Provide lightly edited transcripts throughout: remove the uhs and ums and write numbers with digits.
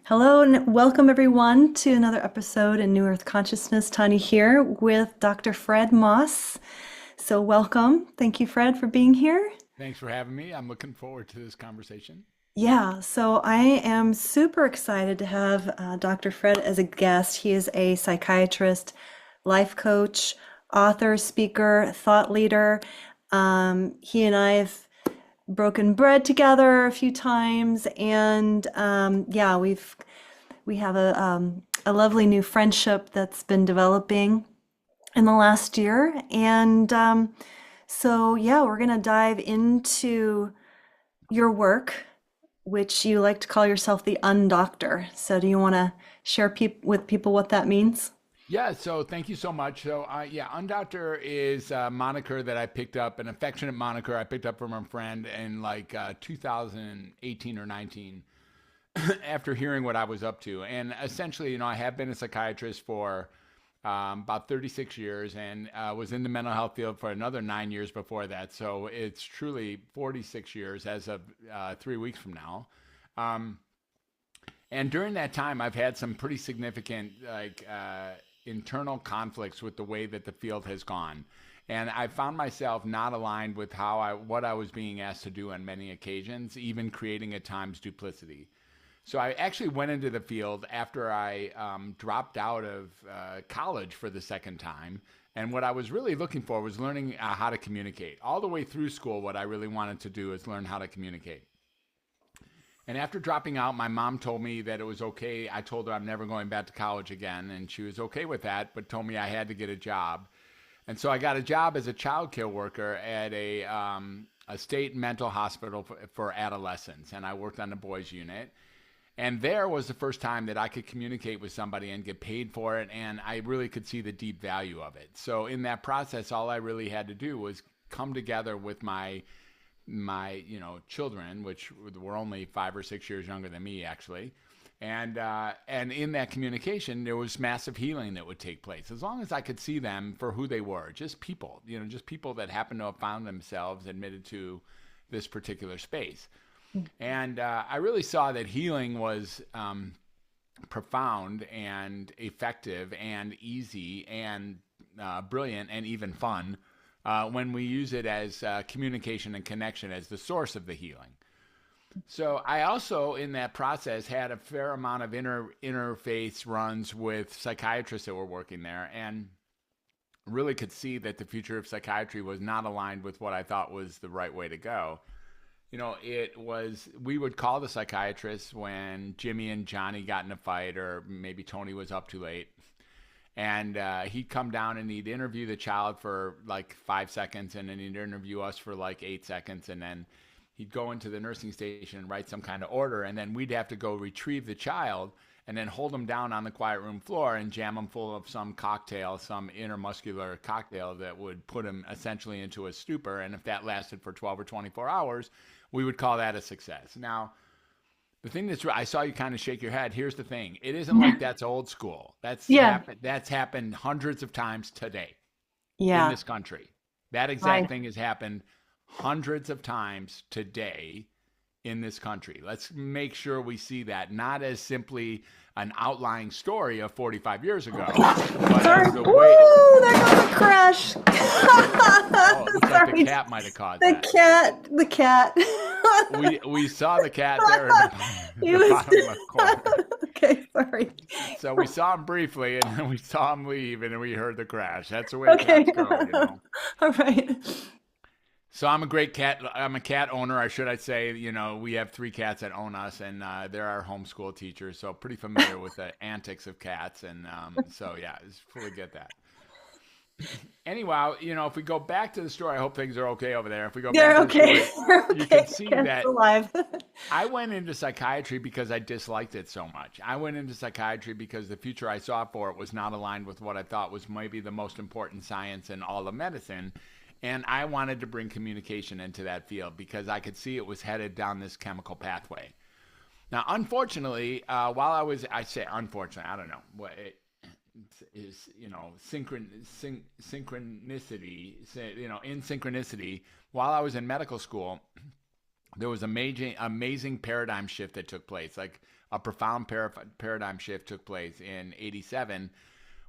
Hello and welcome everyone to another episode in New Earth Consciousness. Tania here with Dr. Fred Moss. So welcome. Thank you, Fred, for being here. Thanks for having me. I'm looking forward to this conversation. Yeah, so I am super excited to have Dr. Fred as a guest. He is a psychiatrist, life coach, author, speaker, thought leader. He and I have broken bread together a few times, and yeah, we have a lovely new friendship that's been developing in the last year. And so, yeah, we're going to dive into your work, which you like to call yourself the Undoctor. So, do you want to share with people what that means? Yeah, so thank you so much. Yeah, Undoctor is a moniker that I picked up, an affectionate moniker I picked up from a friend in 2018 or 19 after hearing what I was up to. And essentially, I have been a psychiatrist for about 36 years and was in the mental health field for another 9 years before that. So it's truly 46 years as of 3 weeks from now. Um, And during that time, I've had some pretty significant internal conflicts with the way that the field has gone. And I found myself not aligned with what I was being asked to do on many occasions, even creating at times duplicity. So I actually went into the field after I dropped out of college for the second time. And what I was really looking for was learning how to communicate. All the way through school, what I really wanted to do is learn how to communicate. And after dropping out, my mom told me that it was okay. I told her I'm never going back to college again, and she was okay with that, but told me I had to get a job. And so I got a job as a child care worker at a state mental hospital for adolescents, and I worked on the boys unit. And there was the first time that I could communicate with somebody and get paid for it, and I really could see the deep value of it. So in that process, all I really had to do was come together with my children, which were only 5 or 6 years younger than me actually, and in that communication there was massive healing that would take place as long as I could see them for who they were, just people, just people that happened to have found themselves admitted to this particular space. And I really saw that healing was profound and effective and easy and brilliant and even fun when we use it as communication and connection as the source of the healing. So I also, in that process, had a fair amount of interface runs with psychiatrists that were working there, and really could see that the future of psychiatry was not aligned with what I thought was the right way to go. We would call the psychiatrist when Jimmy and Johnny got in a fight, or maybe Tony was up too late. And he'd come down and he'd interview the child for like 5 seconds, and then he'd interview us for like 8 seconds, and then he'd go into the nursing station and write some kind of order, and then we'd have to go retrieve the child and then hold him down on the quiet room floor and jam him full of some cocktail, some intermuscular cocktail that would put him essentially into a stupor. And if that lasted for 12 or 24 hours, we would call that a success. Now, the thing I saw you kind of shake your head. Here's the thing. It isn't like that's old school. Yeah, That's happened hundreds of times today in yeah, this country. That I exact thing has happened hundreds of times today in this country. Let's make sure we see that not as simply an outlying story of 45 years ago, but sorry. as the way. Woo, there goes a crash. Oh, it looks like the Sorry, cat might have caused the that. cat, the cat. We saw the cat there in He the was bottom left corner. okay, sorry. So we saw him briefly, and then we saw him leave, and then we heard the crash. That's the way Okay. cats go. All right. So I'm a great cat. I'm a cat owner, or should I say? We have 3 cats that own us, and they're our homeschool teachers, so pretty familiar with the antics of cats, and so yeah, I fully get that. Anyway, if we go back to the story, I hope things are okay over there. If we go They're back to the okay. story, They're you can okay. see Cat's that alive. I went into psychiatry because I disliked it so much. I went into psychiatry because the future I saw for it was not aligned with what I thought was maybe the most important science in all of medicine. And I wanted to bring communication into that field because I could see it was headed down this chemical pathway. Now, unfortunately, I say unfortunately, I don't know what it is, synchronicity, in synchronicity, while I was in medical school, there was amazing paradigm shift that took place, like a profound paradigm shift took place in '87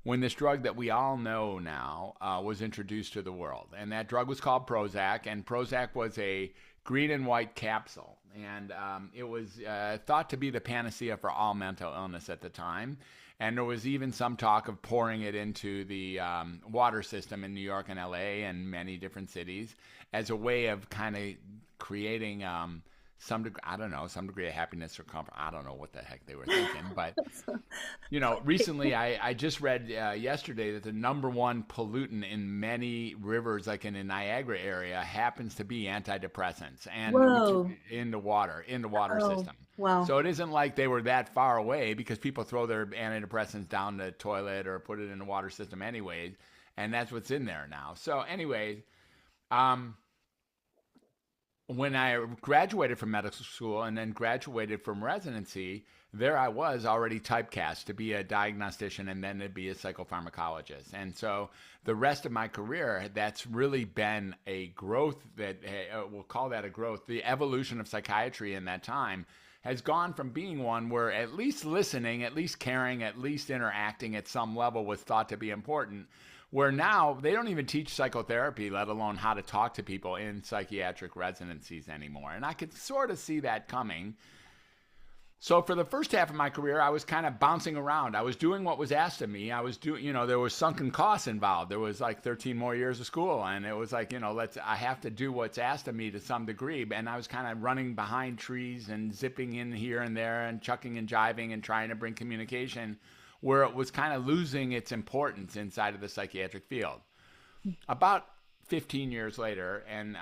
when this drug that we all know now was introduced to the world. And that drug was called Prozac, and Prozac was a green and white capsule. And it was thought to be the panacea for all mental illness at the time. And there was even some talk of pouring it into the water system in New York and LA and many different cities as a way of kind of creating some degree, I don't know, some degree of happiness or comfort. I don't know what the heck they were thinking, but recently I just read yesterday that the number one pollutant in many rivers, like in the Niagara area, happens to be antidepressants, and Whoa. in the water Oh, system. wow. So it isn't like they were that far away, because people throw their antidepressants down the toilet or put it in the water system anyways, and that's what's in there now. So anyways, when I graduated from medical school and then graduated from residency, there I was already typecast to be a diagnostician and then to be a psychopharmacologist. And so the rest of my career, that's really been a growth that, we'll call that a growth. The evolution of psychiatry in that time has gone from being one where at least listening, at least caring, at least interacting at some level was thought to be important, where now they don't even teach psychotherapy, let alone how to talk to people in psychiatric residencies anymore. And I could sort of see that coming. So for the first half of my career, I was kind of bouncing around. I was doing what was asked of me. I was doing, there was sunken costs involved. There was like 13 more years of school. And it was like, I have to do what's asked of me to some degree. And I was kind of running behind trees and zipping in here and there and chucking and jiving and trying to bring communication where it was kind of losing its importance inside of the psychiatric field. About 15 years later, and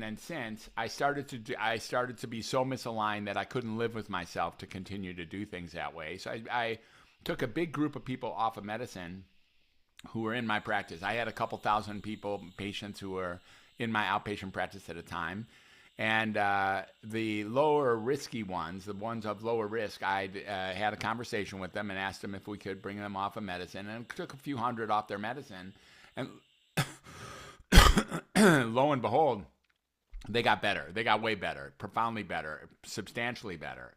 then since, I started to be so misaligned that I couldn't live with myself to continue to do things that way. So I took a big group of people off of medicine who were in my practice. I had a couple thousand patients who were in my outpatient practice at a time. And the lower risky ones, the ones of lower risk, I had a conversation with them and asked them if we could bring them off of medicine, and took a few hundred off their medicine. And lo and behold, they got better. They got way better, profoundly better, substantially better,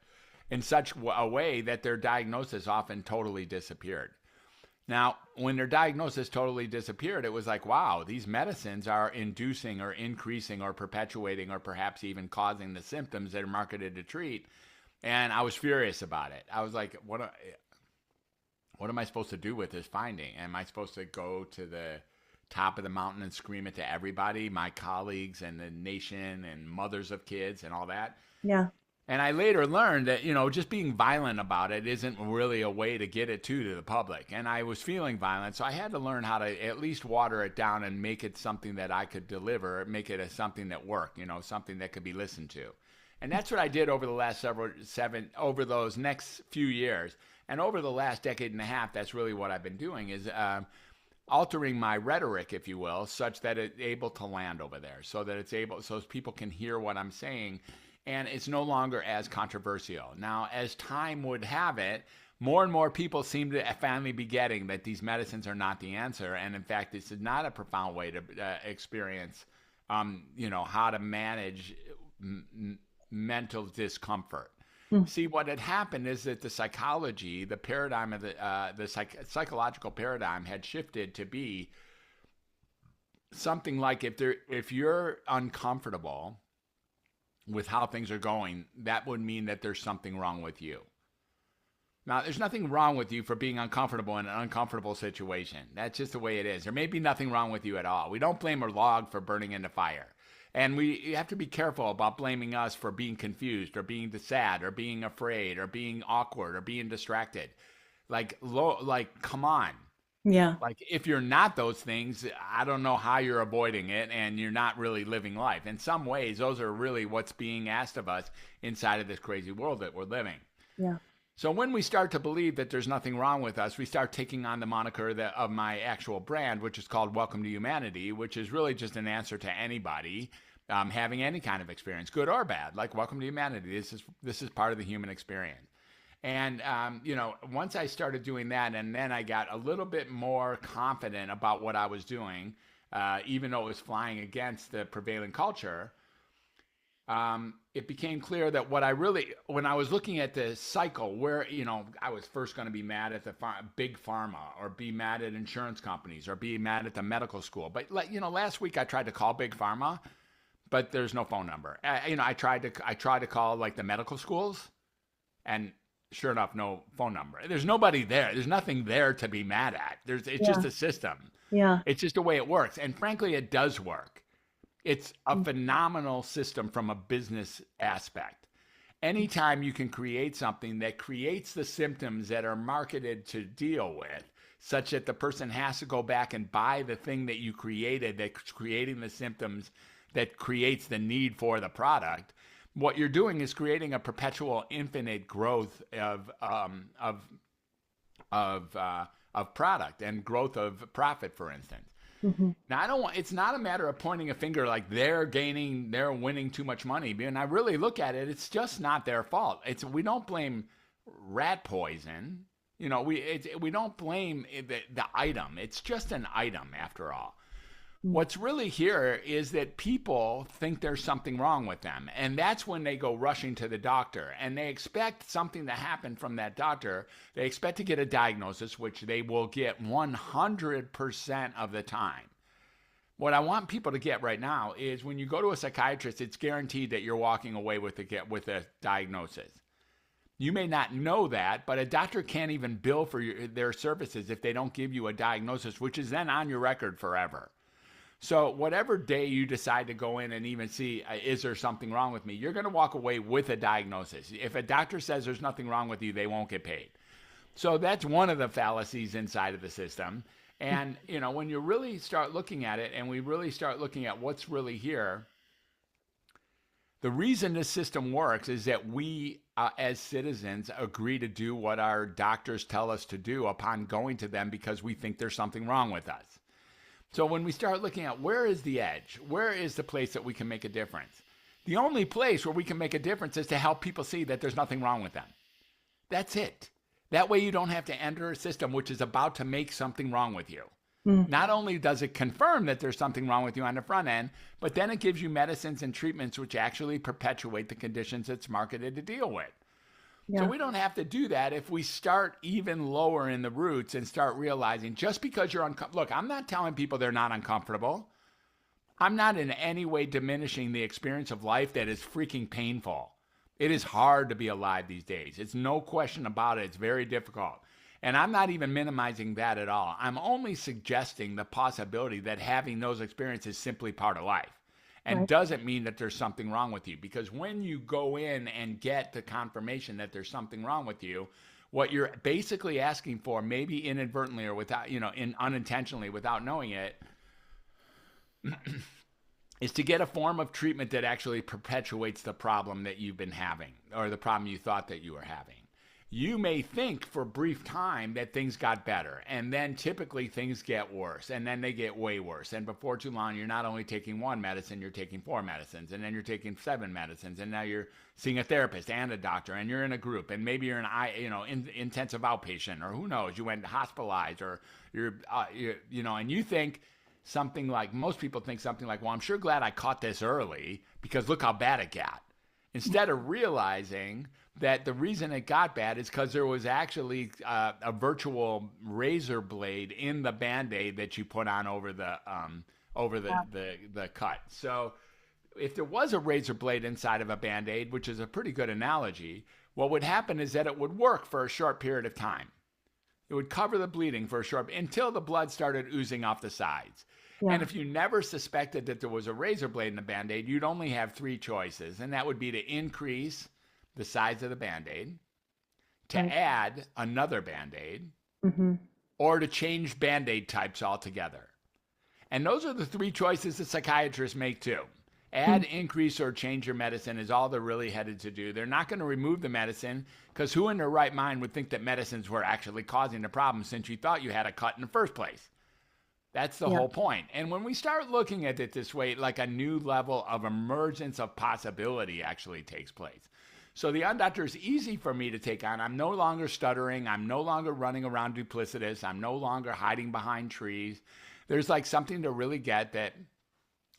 in such a way that their diagnosis often totally disappeared. Now, when their diagnosis totally disappeared, it was like, wow, these medicines are inducing or increasing or perpetuating or perhaps even causing the symptoms that are marketed to treat. And I was furious about it. I was like, what am I supposed to do with this finding? Am I supposed to go to the top of the mountain and scream it to everybody, my colleagues and the nation and mothers of kids and all that? Yeah. And I later learned that, just being violent about it isn't really a way to get it to the public. And I was feeling violent, so I had to learn how to at least water it down and make it something that I could deliver, make it something that worked, something that could be listened to. And that's what I did over the last over those next few years. And over the last decade and a half, that's really what I've been doing, is altering my rhetoric, if you will, such that it's able to land over there, so people can hear what I'm saying. And it's no longer as controversial. Now, as time would have it, more and more people seem to finally be getting that these medicines are not the answer. And in fact, this is not a profound way to experience, how to manage mental discomfort. See, what had happened is that the psychology, the paradigm of the psychological paradigm had shifted to be something like, if you're uncomfortable with how things are going, that would mean that there's something wrong with you. Now, there's nothing wrong with you for being uncomfortable in an uncomfortable situation. That's just the way it is. There may be nothing wrong with you at all. We don't blame a log for burning in the fire. And we have to be careful about blaming us for being confused or being sad or being afraid or being awkward or being distracted. Come on. Yeah. Like, if you're not those things, I don't know how you're avoiding it, and you're not really living life. In some ways, those are really what's being asked of us inside of this crazy world that we're living. Yeah. So when we start to believe that there's nothing wrong with us, we start taking on the moniker of my actual brand, which is called Welcome to Humanity, which is really just an answer to anybody having any kind of experience, good or bad. Like, welcome to humanity. This is part of the human experience. And, once I started doing that, and then I got a little bit more confident about what I was doing, even though it was flying against the prevailing culture, it became clear that when I was looking at the cycle where, I was first going to be mad at the big pharma or be mad at insurance companies or be mad at the medical school. But, last week I tried to call big pharma, but there's no phone number. I tried to call like the medical schools, and sure enough, no phone number. There's nobody there. There's nothing there to be mad at. It's just a system. Yeah. It's just the way it works. And frankly, it does work. It's a phenomenal system from a business aspect. Anytime you can create something that creates the symptoms that are marketed to deal with, such that the person has to go back and buy the thing that you created that's creating the symptoms that creates the need for the product, what you're doing is creating a perpetual infinite growth of product and growth of profit, for instance. Now, it's not a matter of pointing a finger like they're winning too much money. And I really look at it, it's just not their fault. We don't blame rat poison. We don't blame the item. It's just an item after all. What's really here is that people think there's something wrong with them. And that's when they go rushing to the doctor. And they expect something to happen from that doctor. They expect to get a diagnosis, which they will get 100% of the time. What I want people to get right now is when you go to a psychiatrist, it's guaranteed that you're walking away with a diagnosis. You may not know that, but a doctor can't even bill for their services if they don't give you a diagnosis, which is then on your record forever. So whatever day you decide to go in and even see, is there something wrong with me, you're going to walk away with a diagnosis. If a doctor says there's nothing wrong with you, they won't get paid. So that's one of the fallacies inside of the system. And, when you really start looking at it and we really start looking at what's really here, the reason this system works is that we, as citizens, agree to do what our doctors tell us to do upon going to them because we think there's something wrong with us. So when we start looking at where is the edge, where is the place that we can make a difference? The only place where we can make a difference is to help people see that there's nothing wrong with them. That's it. That way you don't have to enter a system which is about to make something wrong with you. Not only does it confirm that there's something wrong with you on the front end, but then it gives you medicines and treatments which actually perpetuate the conditions it's marketed to deal with. Yeah. So we don't have to do that if we start even lower in the roots and start realizing just because you're uncomfortable. Look, I'm not telling people they're not uncomfortable. I'm not in any way diminishing the experience of life that is freaking painful. It is hard to be alive these days. It's no question about it. It's very difficult. And I'm not even minimizing that at all. I'm only suggesting the possibility that having those experiences is simply part of life. And doesn't mean that there's something wrong with you. Because when you go in and get the confirmation that there's something wrong with you, what you're basically asking for, maybe inadvertently or without, unintentionally without knowing it, is to get a form of treatment that actually perpetuates the problem that you've been having or the problem you thought that you were having. You may think for a brief time that things got better, and then typically things get worse, and then they get way worse. And before too long, you're not only taking one medicine, you're taking 4 medicines, and then you're taking 7 medicines, and now you're seeing a therapist and a doctor, and you're in a group, and maybe you're an intensive outpatient, or who knows, you went hospitalized, or and you think something like, most people think something like, well, I'm sure glad I caught this early because look how bad it got. Instead of realizing that the reason it got bad is because there was actually a virtual razor blade in the Band-Aid that you put on over the cut. So if there was a razor blade inside of a Band-Aid, which is a pretty good analogy, what would happen is that it would work for a short period of time. It would cover the bleeding for a short until the blood started oozing off the sides. Yeah. And if you never suspected that there was a razor blade in the Band-Aid, you'd only have 3 choices, and that would be to increase the size of the Band-Aid, to add another Band-Aid, or to change Band-Aid types altogether. And those are the 3 choices that psychiatrists make too. Add, increase, or change your medicine is all they're really headed to do. They're not going to remove the medicine because who in their right mind would think that medicines were actually causing the problem since you thought you had a cut in the first place? That's the whole point. And when we start looking at it this way, like a new level of emergence of possibility actually takes place. So the Undoctor is easy for me to take on. I'm no longer stuttering. I'm no longer running around duplicitous. I'm no longer hiding behind trees. There's like something to really get that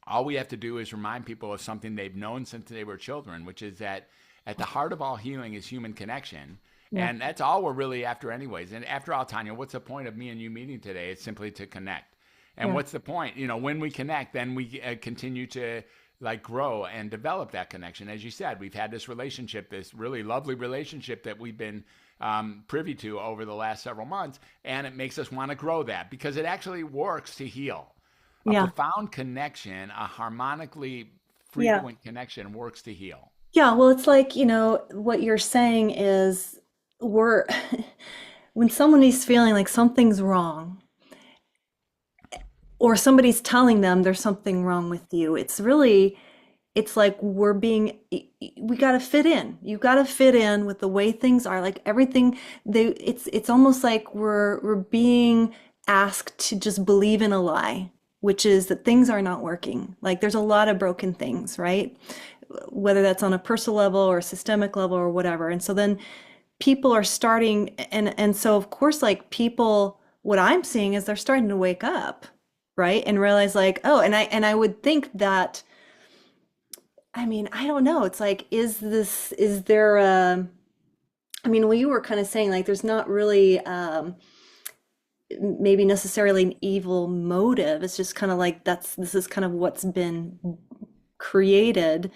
all we have to do is remind people of something they've known since they were children, which is that at the heart of all healing is human connection. Yeah. And that's all we're really after anyways. And after all, Tanya, what's the point of me and you meeting today? It's simply to connect. And Yeah. what's the point? When we connect, then we continue to like grow and develop that connection. As you said, we've had this relationship, this really lovely relationship that we've been privy to over the last several months. And it makes us want to grow that because it actually works to heal. A Yeah. profound connection, a harmonically Yeah. frequent connection works to heal. Yeah. Well, it's like, what you're saying is we're, when someone is feeling like something's wrong, or somebody's telling them there's something wrong with you, it's like we got to fit in. You got to fit in with the way things are. Like everything, it's almost like we're being asked to just believe in a lie, which is that things are not working. Like there's a lot of broken things, right? Whether that's on a personal level or a systemic level or whatever. And so then people are starting, and so of course, like people, what I'm seeing is they're starting to wake up, right? And realize like, oh, and I would think that, I mean, I don't know. It's like, is there a, I mean, well, you were kind of saying like there's not really maybe necessarily an evil motive. It's just kind of like this is kind of what's been created.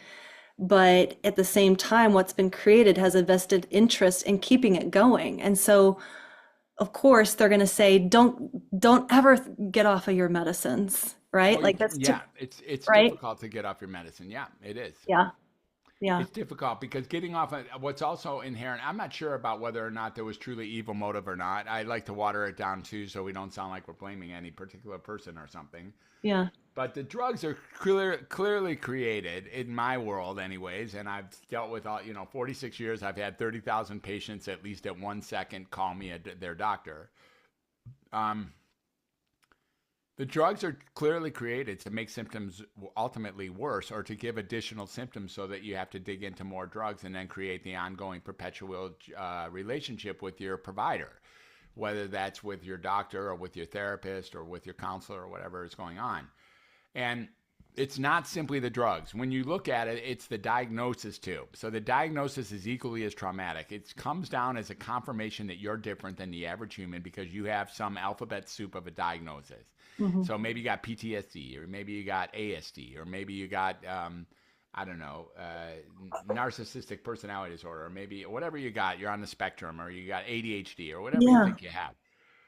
But at the same time, what's been created has a vested interest in keeping it going. And so, of course, they're going to say, don't ever get off of your medicines, right? Well, Like that's yeah, it's right. difficult to get off your medicine. Yeah, it is. Yeah. Yeah. It's difficult because getting off what's also inherent. I'm not sure about whether or not there was truly evil motive or not. I like to water it down too, so we don't sound like we're blaming any particular person or something. Yeah. But the drugs are clearly created in my world, anyways. And I've dealt with 46 years. I've had 30,000 patients at least at 1 second call me their doctor. The drugs are clearly created to make symptoms ultimately worse or to give additional symptoms so that you have to dig into more drugs and then create the ongoing perpetual relationship with your provider, whether that's with your doctor or with your therapist or with your counselor or whatever is going on. And it's not simply the drugs. When you look at it, it's the diagnosis too. So the diagnosis is equally as traumatic. It comes down as a confirmation that you're different than the average human because you have some alphabet soup of a diagnosis. Hmm. So maybe you got PTSD, or maybe you got ASD, or maybe you got, I don't know, narcissistic personality disorder, or maybe whatever you got, you're on the spectrum, or you got ADHD, or whatever you Yeah. think you have.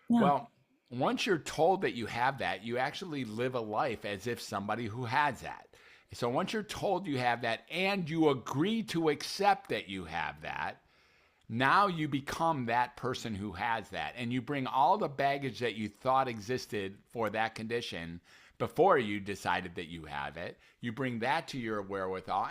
Yeah. Well, once you're told that you have that, you actually live a life as if somebody who has that. So once you're told you have that and you agree to accept that you have that, now you become that person who has that. And you bring all the baggage that you thought existed for that condition before you decided that you have it. You bring that to your wherewithal.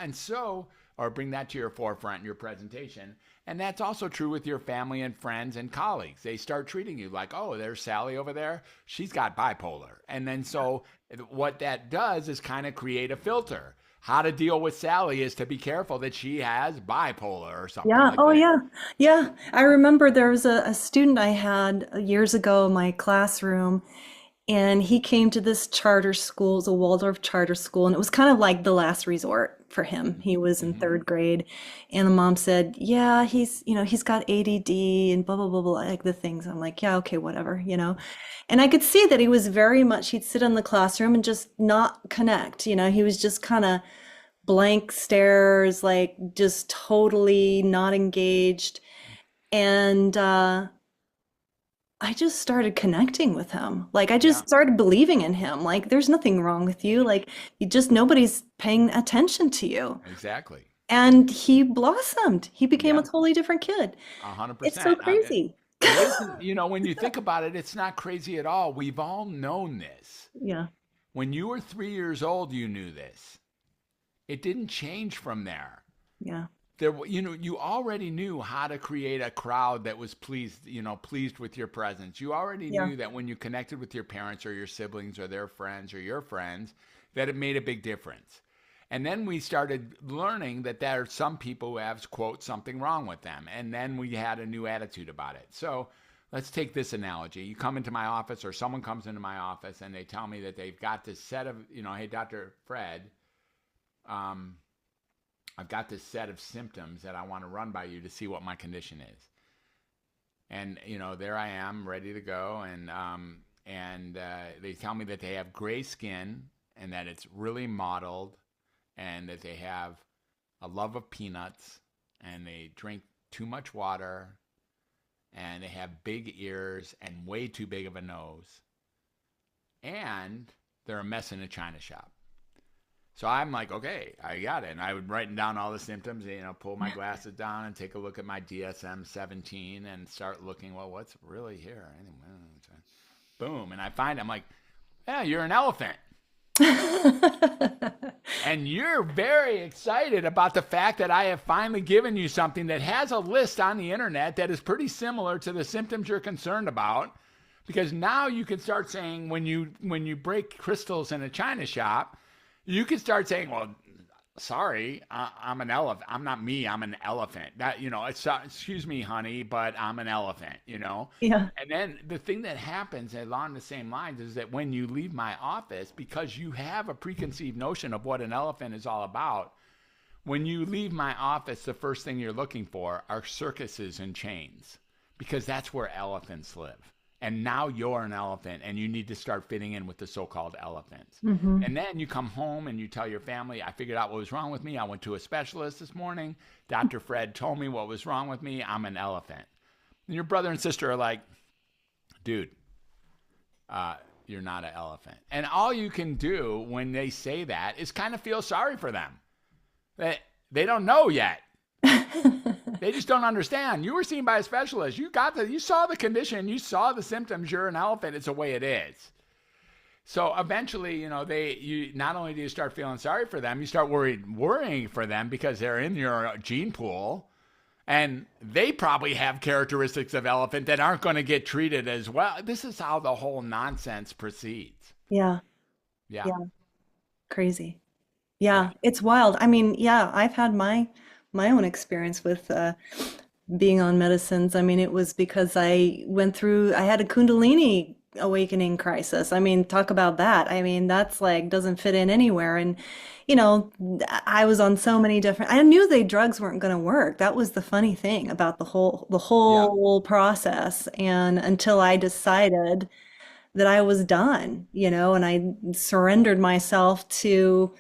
Or bring that to your forefront in your presentation. And that's also true with your family and friends and colleagues. They start treating you like, oh, there's Sally over there. She's got bipolar. And then so what that does is kind of create a filter. How to deal with Sally is to be careful that she has bipolar or something Yeah. like Oh, that. yeah. Yeah. I remember there was a student I had years ago in my classroom, and he came to this charter school, it was a Waldorf charter school, and it was kind of like the last resort for him. He was in Mm-hmm. third grade, and the mom said, "Yeah, he's got ADD and blah blah blah blah, like the things." I'm like, "Yeah, okay, whatever." And I could see that he was very much, he'd sit in the classroom and just not connect. He was just kind of blank stares, like just totally not engaged. And I just started connecting with him. Like I Yeah, just started believing in him. Like there's nothing wrong with you. Like nobody's paying attention to you. exactly. And he blossomed. He became a Yeah, totally different kid. a hundred It's so percent. crazy. It isn't, when you think about it, it's not crazy at all. We've all known this. Yeah. When you were 3 years old, you knew this. It didn't change from there. Yeah. You already knew how to create a crowd that was pleased with your presence. You already Yeah. knew that when you connected with your parents or your siblings or their friends or your friends, that it made a big difference. And then we started learning that there are some people who have, quote, something wrong with them. And then we had a new attitude about it. So let's take this analogy. You come into my office, or someone comes into my office, and they tell me that they've got this set of, hey, Dr. Fred, I've got this set of symptoms that I want to run by you to see what my condition is. And, there I am ready to go. And they tell me that they have gray skin and that it's really mottled and that they have a love of peanuts and they drink too much water and they have big ears and way too big of a nose. And they're a mess in a china shop. So I'm like, okay, I got it. And I would write down all the symptoms, pull my glasses down and take a look at my DSM-17 and start looking, well, what's really here? Boom. And I'm like, yeah, you're an elephant. And you're very excited about the fact that I have finally given you something that has a list on the internet that is pretty similar to the symptoms you're concerned about. Because now you can start saying when you break crystals in a china shop, you can start saying, well, sorry, I'm an elephant. I'm not me. I'm an elephant. Excuse me, honey, but I'm an elephant, Yeah. And then the thing that happens along the same lines is that when you leave my office, because you have a preconceived notion of what an elephant is all about, when you leave my office, the first thing you're looking for are circuses and chains, because that's where elephants live. And now you're an elephant and you need to start fitting in with the so-called elephants. Mm-hmm. And then you come home and you tell your family, I figured out what was wrong with me. I went to a specialist this morning. Dr. Fred told me what was wrong with me. I'm an elephant. And your brother and sister are like, dude, you're not an elephant. And all you can do when they say that is kind of feel sorry for them. They don't know yet. They just don't understand. You were seen by a specialist. You saw the condition. You saw the symptoms. You're an elephant. It's the way it is. So eventually, you not only do you start feeling sorry for them, you start worrying for them because they're in your gene pool, and they probably have characteristics of elephant that aren't going to get treated as well. This is how the whole nonsense proceeds. Yeah. Yeah. Yeah. Crazy. Yeah. It's wild. I mean, yeah, I've had my own experience with being on medicines. I mean, it was because I had a Kundalini awakening crisis. I mean, talk about that. I mean, that's like doesn't fit in anywhere. And, I was on so many different, I knew the drugs weren't going to work. That was the funny thing about the Yeah. whole process. And until I decided that I was done, and I surrendered myself to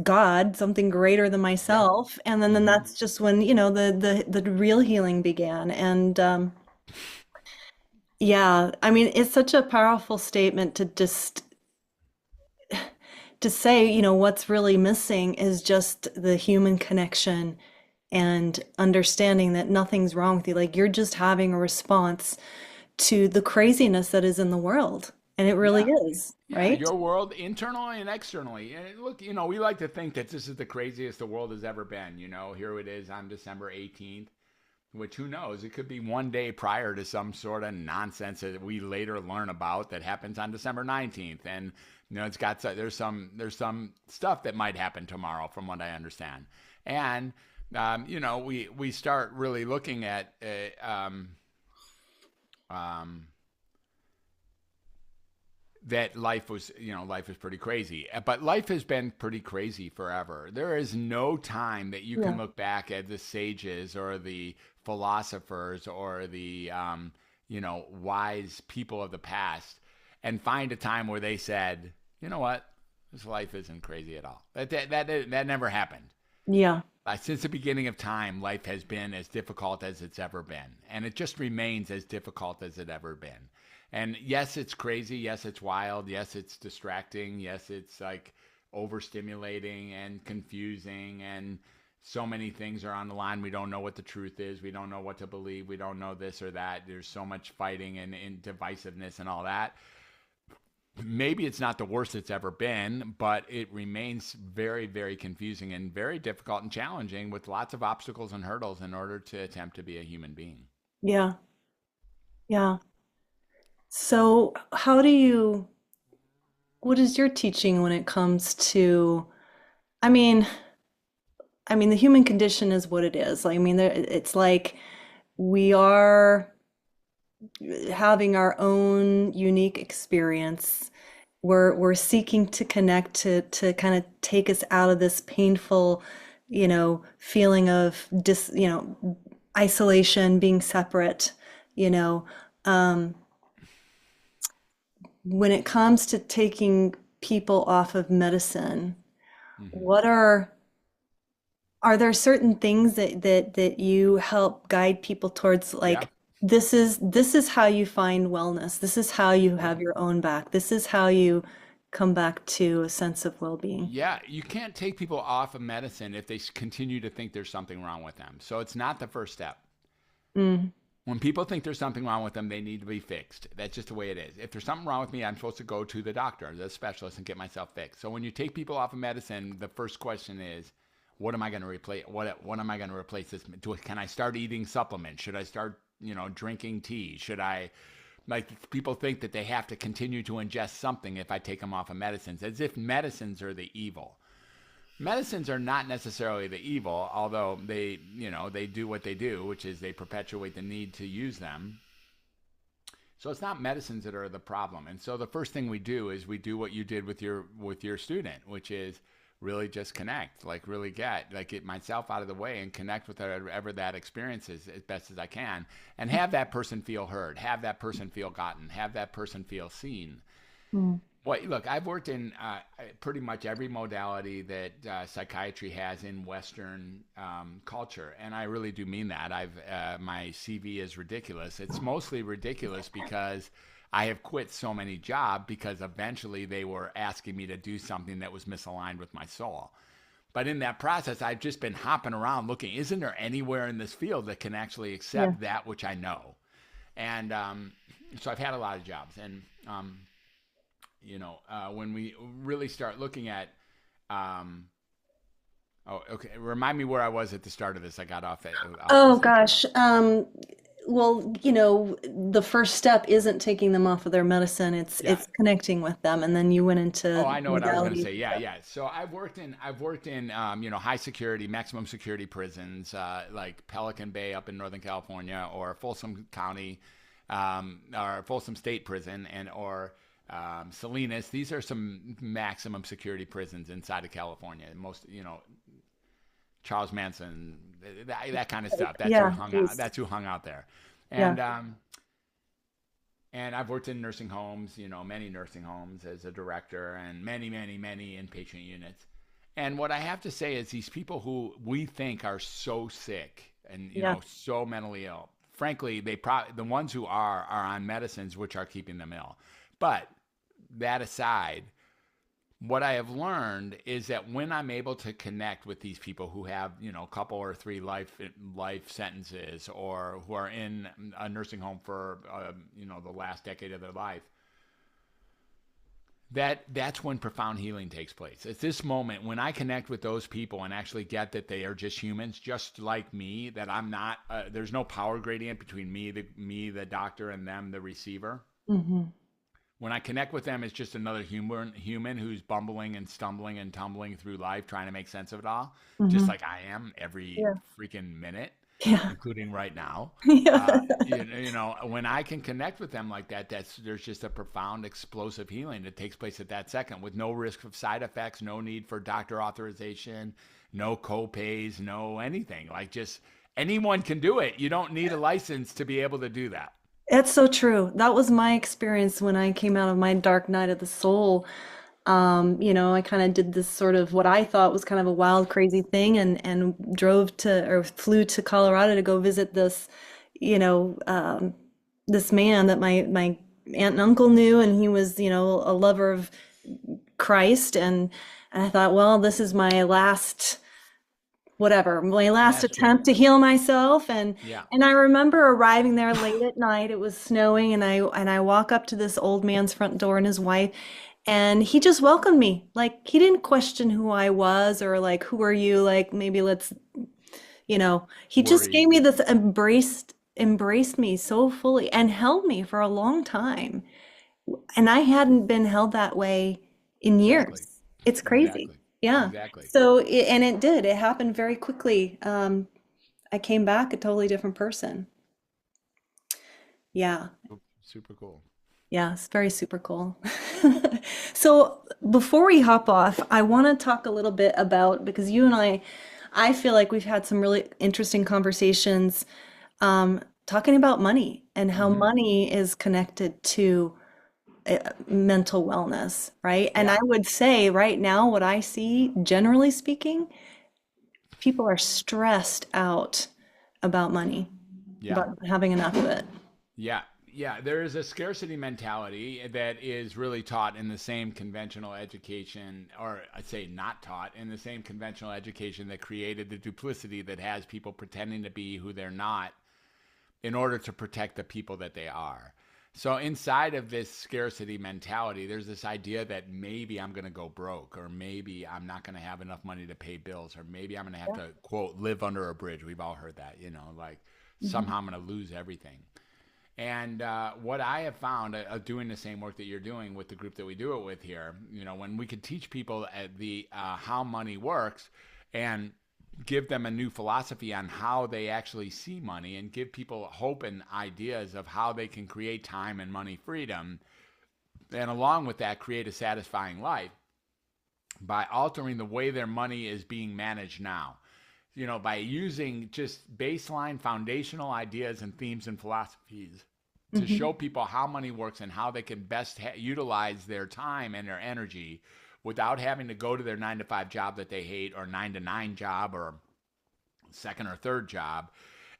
God, something greater than Yeah. myself. And then Hmm. that's just when, the real healing began. And yeah, I mean, it's such a powerful statement to say, what's really missing is just the human connection and understanding that nothing's wrong with you. Like you're just having a response to the craziness that is in the world. And it really Yeah. is, Yeah, right? your world internally and externally. And look, we like to think that this is the craziest the world has ever been. Here it is on December 18th, which who knows? It could be one day prior to some sort of nonsense that we later learn about that happens on December 19th. And it's got there's some stuff that might happen tomorrow, from what I understand. And we start really looking at that life was pretty crazy, but life has been pretty crazy forever. There is no time that you can Yeah. look back at the sages or the philosophers or the wise people of the past and find a time where they said, you know what, this life isn't crazy at all. That never happened. Yeah. Since the beginning of time, life has been as difficult as it's ever been, and it just remains as difficult as it ever been. And yes, it's crazy. Yes, it's wild. Yes, it's distracting. Yes, it's like overstimulating and confusing, and so many things are on the line. We don't know what the truth is. We don't know what to believe. We don't know this or that. There's so much fighting and divisiveness and all that. Maybe it's not the worst it's ever been, but it remains very, very confusing and very difficult and challenging, with lots of obstacles and hurdles in order to attempt to be a human being. Yeah. Yeah. So, what is your teaching when it comes to, I mean, the human condition is what it is. Like, I mean, it's like we are having our own unique experience. We're seeking to connect to kind of take us out of this painful, feeling of isolation, being separate, you know. Um, when it comes to taking people off of medicine, Hmm. what are there certain things that you help guide people towards, Yeah. like this is how you find wellness. This is how you Yeah. have your own back. This is how you come back to a sense of well-being. Yeah, you can't take people off of medicine if they continue to think there's something wrong with them. So it's not the first step. Mm, When people think there's something wrong with them, they need to be fixed. That's just the way it is. If there's something wrong with me, I'm supposed to go to the doctor, the specialist, and get myself fixed. So when you take people off of medicine, the first question is, what am I going to replace? What am I going to replace this? Can I start eating supplements? Should I start, drinking tea? Should I, like, people think that they have to continue to ingest something if I take them off of medicines, as if medicines are the evil. Medicines are not necessarily the evil, although they do what they do, which is they perpetuate the need to use them. So it's not medicines that are the problem. And so the first thing we do is we do what you did with your student, which is really just connect, like really get myself out of the way and connect with whatever that experience is as best as I can, and have that person feel heard, have that person feel gotten, have that person feel seen. mm, Well, look, I've worked in pretty much every modality that psychiatry has in Western culture, and I really do mean that. My CV is ridiculous. It's mostly ridiculous because I have quit so many jobs because eventually they were asking me to do something that was misaligned with my soul. But in that process, I've just been hopping around looking. Isn't there anywhere in this field that can actually yeah. accept that which I know? And so I've had a lot of jobs, and when we really start looking at, um, oh, okay, remind me where I was at the start of this. I got off the Oh subject. gosh. Well, the first step isn't taking them off of their medicine. It's Yeah. it's connecting with them, and then you went Oh, into I know what I was going to modalities. say. Yeah, yeah. So I've worked in high security, maximum security prisons, like Pelican Bay up in Northern California, or Folsom County, or Folsom State Prison, and or Salinas. These are some maximum security prisons inside of California. Most, Charles Manson, that kind of stuff. That's who Yeah, hung out. geez. That's who hung out there, Yeah. and I've worked in nursing homes, many nursing homes as a director, and many, many, many inpatient units. And what I have to say is, these people who we think are so sick and Yeah. so mentally ill, frankly, the ones who are on medicines which are keeping them ill. But that aside, what I have learned is that when I'm able to connect with these people who have, a couple or three life sentences, or who are in a nursing home for, the last decade of their life, that's when profound healing takes place. It's this moment when I connect with those people and actually get that they are just humans, just like me. That I'm not. There's no power gradient between the doctor, and them, the receiver. Hmm. When I connect with them, it's just another human who's bumbling and stumbling and tumbling through life, trying to make sense of it all, just Hmm. like I am every Yeah. freaking minute, Yeah. including right now. Yeah. When I can connect with them like that, there's just a profound, explosive healing that takes place at that second, with no risk of side effects, no need for doctor authorization, no co-pays, no anything. Like, just anyone can do it. You don't need a license to be able to do that. It's so true. That was my experience when I came out of my dark night of the soul. I kind of did this sort of what I thought was kind of a wild, crazy thing, and drove to or flew to Colorado to go visit you know, um, this man that my aunt and uncle knew, and he was, a lover of Christ, and I thought, well, this is my last whatever, my last Mastery. attempt to heal myself, Yeah. and I remember arriving there late at night. It was snowing, and I walk up to this old man's front door and his wife, and he just welcomed me. Like, he didn't question who I was, or like, who are you? Like, maybe he just gave Worried. me this embraced me so fully and held me for a long time. And I hadn't been held that way in Exactly. years. It's crazy. Exactly. Yeah. Exactly. And it did. It happened very quickly. I came back a totally different person. Yeah. Super cool. Yeah, it's very super cool. So before we hop off, I want to talk a little bit about because you and I feel like we've had some really interesting conversations talking about money and how Hmm. money is connected to mental wellness, right? And I Yeah. would say right now, what I see, generally speaking, people are stressed out about money, Yeah. about having enough of it. Yeah, yeah. There is a scarcity mentality that is really taught in the same conventional education, or I'd say not taught in the same conventional education that created the duplicity that has people pretending to be who they're not in order to protect the people that they are. So inside of this scarcity mentality, there's this idea that maybe I'm going to go broke, or maybe I'm not going to have enough money to pay bills, or maybe I'm going to have Yeah. to, quote, live under a bridge. We've all heard that, like Mhm. somehow I'm going to lose everything. And what I have found doing the same work that you're doing with the group that we do it with here, when we could teach people at the how money works and give them a new philosophy on how they actually see money and give people hope and ideas of how they can create time and money freedom, and along with that, create a satisfying life by altering the way their money is being managed now. By using just baseline foundational ideas and themes and philosophies to Mhm. show people how money works and how they can best utilize their time and their energy without having to go to their 9 to 5 job that they hate, or 9 to 9 job, or second or third job,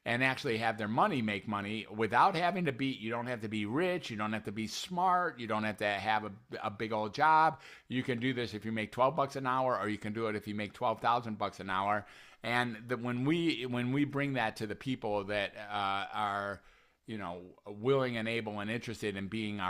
and actually have their money make money without having to be, you don't have to be rich, you don't have to be smart, you don't have to have a big old job. You can do this if you make 12 bucks an hour, or you can do it if you make 12,000 bucks an hour. And when we bring that to the people that are willing and able and interested in being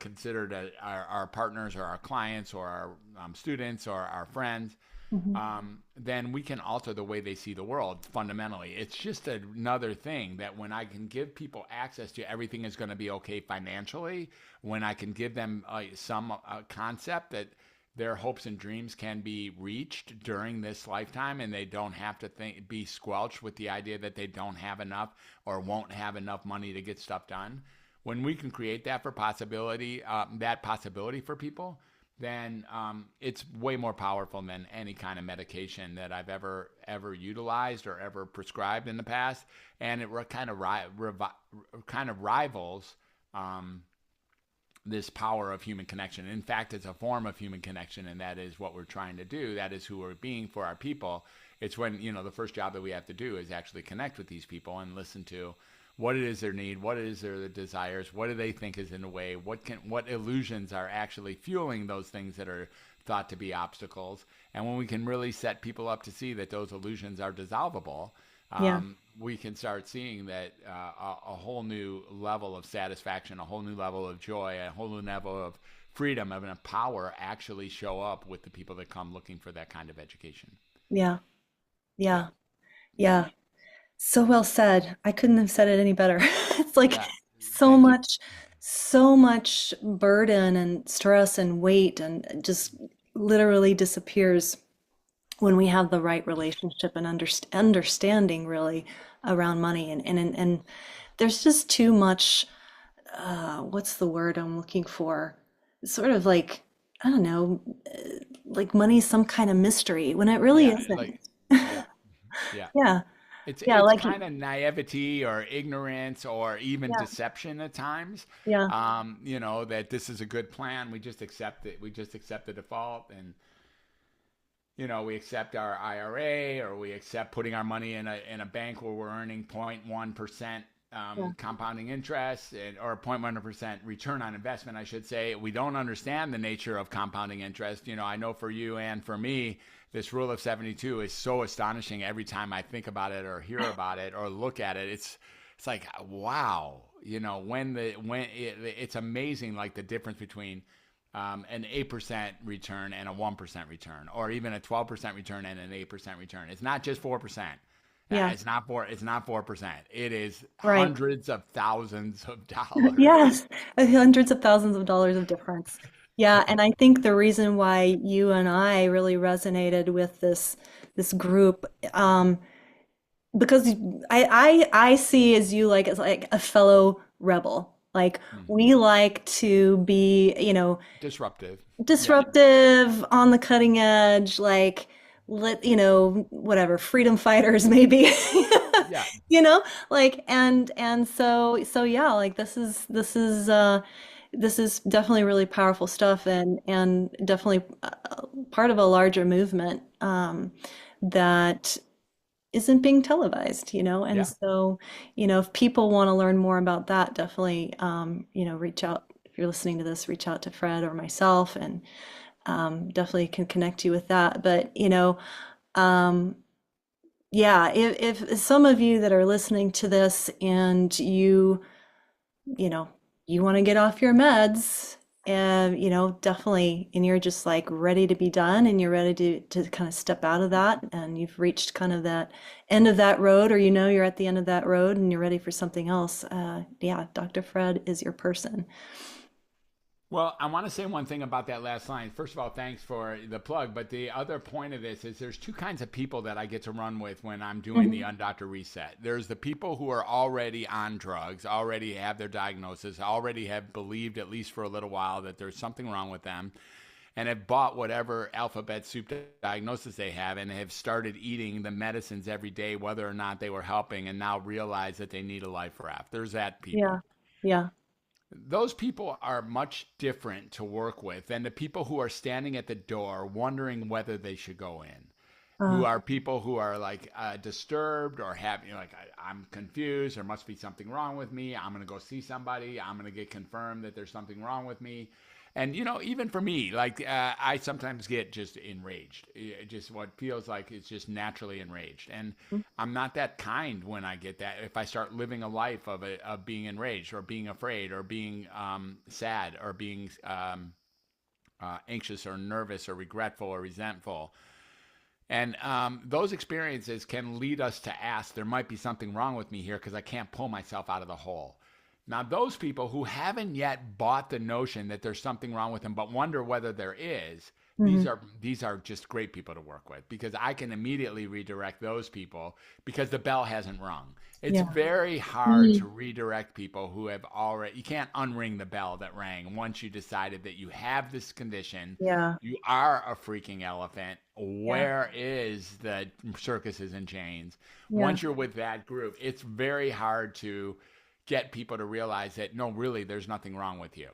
considered our partners, or our clients, or our students, or our friends, Mhm. then we can alter the way they see the world fundamentally. It's just another thing that when I can give people access to everything is going to be okay financially, when I can give them some concept that their hopes and dreams can be reached during this lifetime, and they don't have to be squelched with the idea that they don't have enough or won't have enough money to get stuff done. When we can create that possibility for people, then it's way more powerful than any kind of medication that I've ever utilized or ever prescribed in the past, and it kind of rivals um, this power of human connection. In fact, it's a form of human connection, and that is what we're trying to do. That is who we're being for our people. It's when, the first job that we have to do is actually connect with these people and listen to what it is their need, what it is their desires, what do they think is in the way, what illusions are actually fueling those things that are thought to be obstacles. And when we can really set people up to see that those illusions are dissolvable, Yeah. we can start seeing that a whole new level of satisfaction, a whole new level of joy, a whole new level of freedom, and a power actually show up with the people that come looking for that kind of education. Yeah. Yeah, Yeah. yeah, Yeah. So well said. I couldn't have said it any better. It's like yeah. so Thank you. much, so much burden and stress and weight and just literally disappears when we have the right relationship and understanding really around money and there's just too much what's the word I'm looking for? Sort of like I don't know, like money's some kind of mystery when it really Yeah, isn't. like, yeah, yeah. Yeah. It's Yeah, it's like kind of naivety or ignorance or even yeah. deception at times. Yeah. That this is a good plan. We just accept it. We just accept the default, and we accept our IRA, or we accept putting our money in a bank where we're earning 0.1% Yeah. compounding interest, or 0.1% return on investment, I should say. We don't understand the nature of compounding interest. I know for you and for me, this rule of 72 is so astonishing every time I think about it or hear about it or look at it. It's like, wow, it's amazing, like the difference between an 8% return and a 1% return, or even a 12% return and an 8% return. It's not just 4%. Yeah. It's not 4%. It is Right. hundreds of thousands of dollars. Yes, hundreds of thousands of dollars of difference. Yeah, and I think the reason why you and I really resonated with this group, because I see as you like as like a fellow rebel. Like Mm. we like to be, Disruptive. Yeah. disruptive, on the cutting edge, like whatever, freedom fighters maybe. Yeah. You know, like and so yeah, like this is definitely really powerful stuff and definitely part of a larger movement that isn't being televised, and Yeah. so, if people want to learn more about that, definitely, reach out. If you're listening to this, reach out to Fred or myself, and definitely can connect you with that. But, um, yeah, if some of you that are listening to this and you know, you want to get off your meds and, definitely, and you're just like ready to be done and you're ready to kind of step out of that and you've reached kind of that end of that road, or you're at the end of that road and you're ready for something else. Yeah, Dr. Fred is your person. Well, I want to say one thing about that last line. First of all, thanks for the plug. But the other point of this is there's two kinds of people that I get to run with when I'm doing the Mhm. Undoctor reset. There's the people who are already on drugs, already have their diagnosis, already have believed, at least for a little while, that there's something wrong with them, and have bought whatever alphabet soup diagnosis they have and have started eating the medicines every day, whether or not they were helping, and now realize that they need a life raft. There's that Yeah, people. yeah. Those people are much different to work with than the people who are standing at the door wondering whether they should go in, who Uh, are people who are like disturbed or have, like, I'm confused, there must be something wrong with me, I'm going to go see somebody, I'm going to get confirmed that there's something wrong with me. And even for me, like, I sometimes get just enraged, just what feels like it's just naturally enraged, and I'm not that kind when I get that. If I start living a life of being enraged or being afraid or being sad or being anxious or nervous or regretful or resentful, and those experiences can lead us to ask, there might be something wrong with me here because I can't pull myself out of the hole. Now, those people who haven't yet bought the notion that there's something wrong with them, but wonder whether there is, these mhm. are these are just great people to work with, because I can immediately redirect those people because the bell hasn't rung. It's Yeah. very hard to Mhm. redirect people who have already, you can't unring the bell that rang once you decided that you have this condition, Yeah. you are a freaking elephant. Yeah. Where is the circuses and chains? Yeah. Once you're with that group, it's very hard to get people to realize that, no, really, there's nothing wrong with you.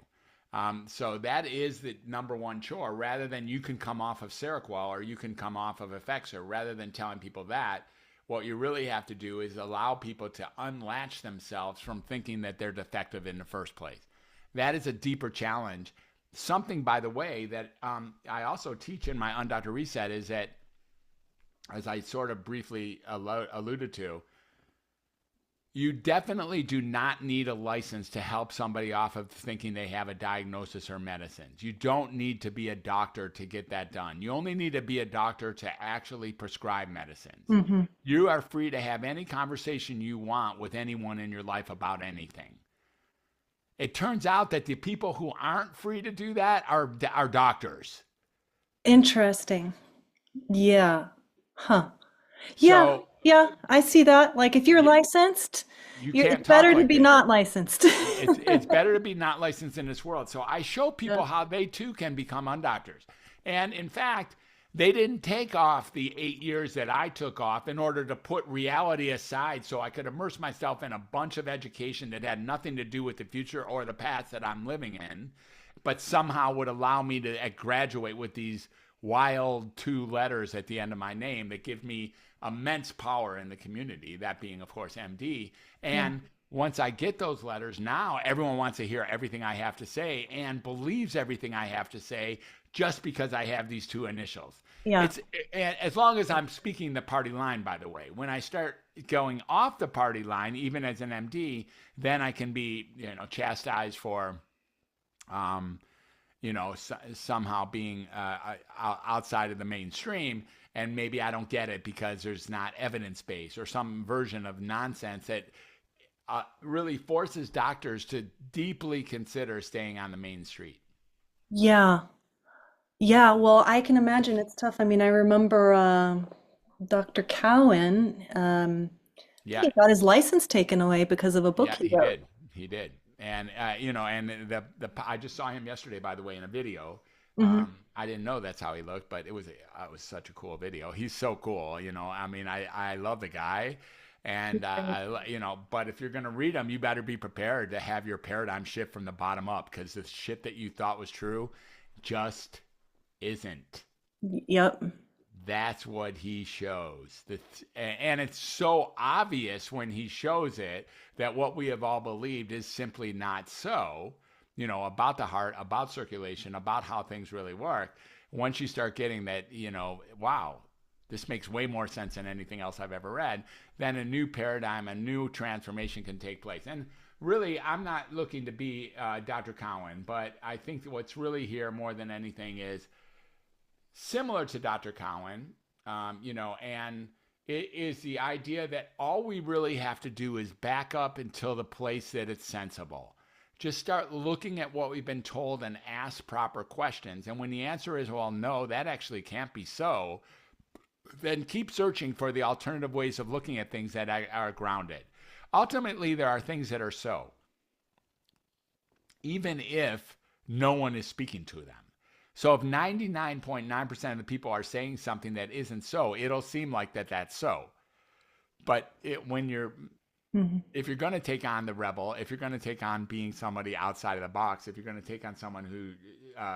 So that is the number one chore. Rather than you can come off of Seroquel or you can come off of Effexor, rather than telling people that, what you really have to do is allow people to unlatch themselves from thinking that they're defective in the first place. That is a deeper challenge. Something, by the way, that I also teach in my Undoctored Reset is that, as I sort of briefly alluded to, you definitely do not need a license to help somebody off of thinking they have a diagnosis or medicines. You don't need to be a doctor to get that done. You only need to be a doctor to actually prescribe medicines. Hmm. You are free to have any conversation you want with anyone in your life about anything. It turns out that the people who aren't free to do that are doctors. Interesting. Yeah. Huh. Yeah. So Yeah. I see that. Like if you're you, licensed, you it's can't talk better to like be this. not licensed. It's better to be not licensed in this world. So I show Yeah. people how they too can become undoctors. And in fact, they didn't take off the 8 years that I took off in order to put reality aside so I could immerse myself in a bunch of education that had nothing to do with the future or the past that I'm living in, but somehow would allow me to graduate with these wild two letters at the end of my name that give me immense power in the community, that being, of course, MD. Yeah. And once I get those letters, now everyone wants to hear everything I have to say and believes everything I have to say just because I have these two initials. Yeah. It's as long as I'm speaking the party line, by the way. When I start going off the party line, even as an MD, then I can be, chastised for um, somehow being outside of the mainstream, and maybe I don't get it because there's not evidence base or some version of nonsense that really forces doctors to deeply consider staying on the main street. Yeah. Yeah. Well, I can imagine it's tough. I mean, I remember Dr. Cowan, I think Yeah, he got his license taken away because of a book yeah, he he wrote. did. He did. And, and I just saw him yesterday, by the way, in a video. Hmm. I didn't know that's how he looked, but it was such a cool video. He's so cool. I mean, I love the guy. And, but if you're going to read them, you better be prepared to have your paradigm shift from the bottom up, because the shit that you thought was true just isn't. Yep. That's what he shows. And it's so obvious when he shows it that what we have all believed is simply not so, about the heart, about circulation, about how things really work. Once you start getting that, wow, this makes way more sense than anything else I've ever read, then a new paradigm, a new transformation can take place. And really, I'm not looking to be Dr. Cowan, but I think what's really here more than anything is similar to Dr. Cowan, and it is the idea that all we really have to do is back up until the place that it's sensible. Just start looking at what we've been told and ask proper questions. And when the answer is, well, no, that actually can't be so, then keep searching for the alternative ways of looking at things that are grounded. Ultimately, there are things that are so, even if no one is speaking to them. So if 99.9% of the people are saying something that isn't so, it'll seem like that's so. But if you're going to take on the rebel, if you're going to take on being somebody outside of the box, if you're going to take on someone who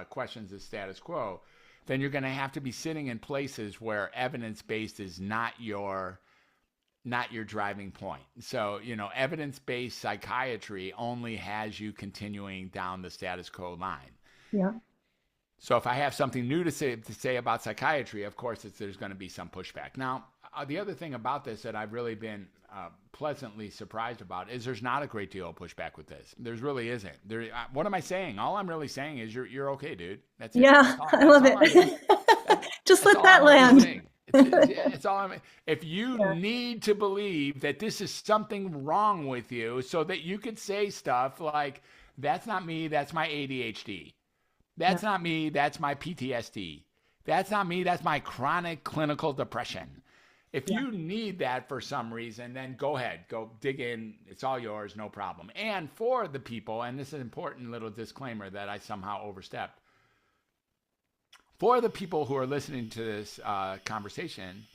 questions the status quo, then you're going to have to be sitting in places where evidence-based is not your driving point. So, evidence-based psychiatry only has you continuing down the status quo line. Yeah. So if I have something new to say about psychiatry, of course, there's going to be some pushback. Now, the other thing about this that I've really been pleasantly surprised about is there's not a great deal of pushback with this. There really isn't. What am I saying? All I'm really saying is you're okay, dude. That's it. Yeah, I love it. Just let that land. It's all if you need to believe that this is something wrong with you so that you could say stuff like, that's not me, that's my ADHD. That's not me, that's my PTSD. That's not me, that's my chronic clinical depression. If you need that for some reason, then go ahead, go dig in. It's all yours, no problem. And for the people, and this is an important little disclaimer that I somehow overstepped, for the people who are listening to this conversation,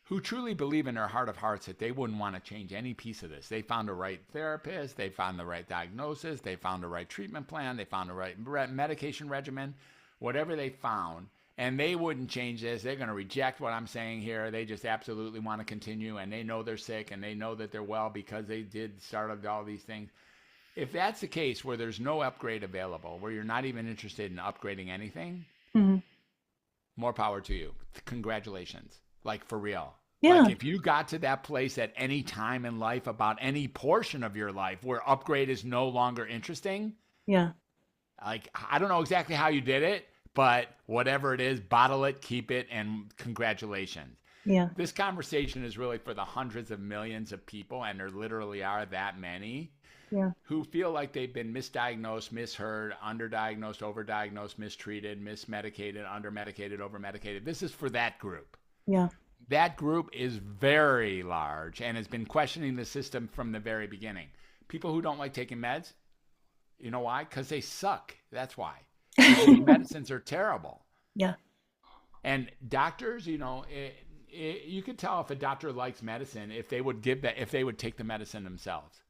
who truly believe in their heart of hearts that they wouldn't want to change any piece of this. They found the right therapist, they found the right diagnosis, they found the right treatment plan, they found the right medication regimen, whatever they found, and they wouldn't change this. They're going to reject what I'm saying here. They just absolutely want to continue, and they know they're sick, and they know that they're well because they did start all these things. If that's the case, where there's no upgrade available, where you're not even interested in upgrading anything, more power to you. Congratulations. Like, for real. Yeah. Like, if you got to that place at any time in life about any portion of your life where upgrade is no longer interesting, like, I don't know exactly how you did it, but whatever it is, bottle it, keep it, and congratulations. Yeah. This conversation is really for the hundreds of millions of people, and there literally are that many, who feel like they've been misdiagnosed, misheard, underdiagnosed, overdiagnosed, mistreated, mismedicated, undermedicated, overmedicated. This is for that group. Yeah. That group is very large and has been questioning the system from the very beginning. People who don't like taking meds, you know why? Because they suck. That's why. These medicines are terrible. Yeah. And doctors, you could tell if a doctor likes medicine if they would take the medicine themselves.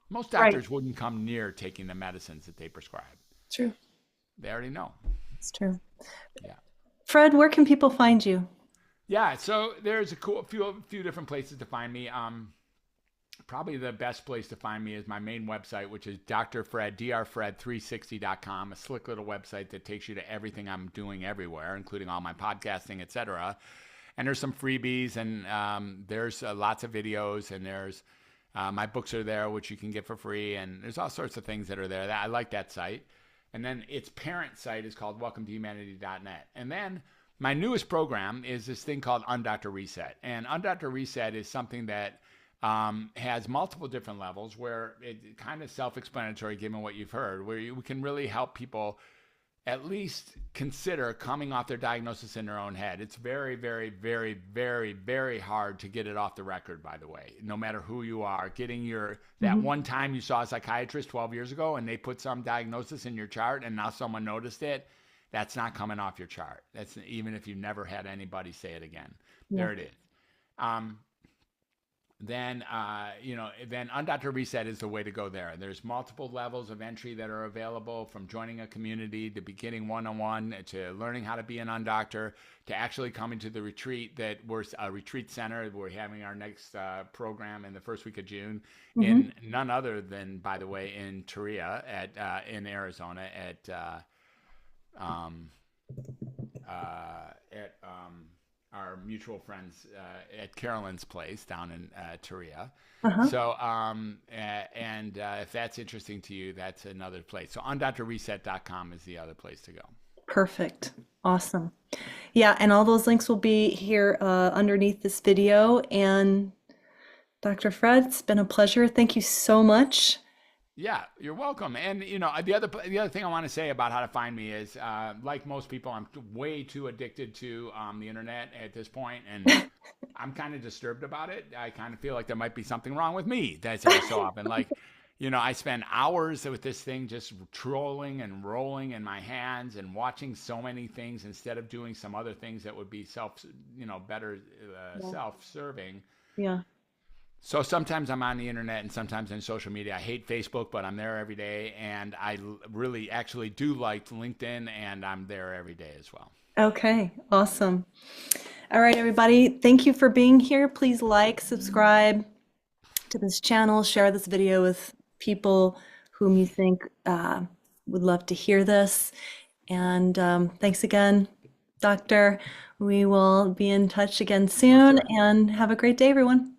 Most doctors wouldn't come near taking the medicines that they prescribe. True. They already know. It's true. Yeah. Fred, where can people find you? Yeah, so there's a few different places to find me. Probably the best place to find me is my main website, which is drfred360.com, a slick little website that takes you to everything I'm doing everywhere, including all my podcasting, etc. And there's some freebies, and there's lots of videos, and there's my books are there, which you can get for free, and there's all sorts of things that are there. I like that site. And then its parent site is called welcometohumanity.net. And then my newest program is this thing called Undoctor Reset. And Undoctor Reset is something that has multiple different levels, where it's kind of self-explanatory given what you've heard, where we can really help people at least consider coming off their diagnosis in their own head. It's very, very, very, very, very hard to get it off the record, by the way, no matter who you are. Getting that Mhm. one time you saw a psychiatrist 12 years ago and they put some diagnosis in your chart and now someone noticed it, that's not coming off your chart. That's even if you never had anybody say it again. Yeah. There it is. Um, then Undoctored Reset is the way to go there. There's multiple levels of entry that are available, from joining a community to beginning one-on-one to learning how to be an undoctor to actually coming to the retreat that we're a retreat center. We're having our next program in the first week of June Hmm. in none other than, by the way, in Tania in Arizona um, at our mutual friends at Carolyn's place down in Tania. Uh-huh. So, if that's interesting to you, that's another place. So, undoctorreset.com is the other place to go. Perfect. Awesome. Yeah, and all those links will be here underneath this video. And Dr. Fred, it's been a pleasure. Thank you so much. Yeah, you're welcome. And the other thing I want to say about how to find me is, like most people, I'm way too addicted to the internet at this point, and I'm kind of disturbed about it. I kind of feel like there might be something wrong with me. That's every so often. Like, I spend hours with this thing just trolling and rolling in my hands and watching so many things instead of doing some other things that would be better Yeah. self-serving. Yeah. So sometimes I'm on the internet and sometimes in social media. I hate Facebook, but I'm there every day. And I really actually do like LinkedIn, and I'm there every day as well. Okay. Awesome. All right, everybody. Thank you for being here. Please like, subscribe to this channel, share this video with people whom you think would love to hear this. And thanks again, Doctor. We will be in touch again For soon, sure. and have a great day, everyone.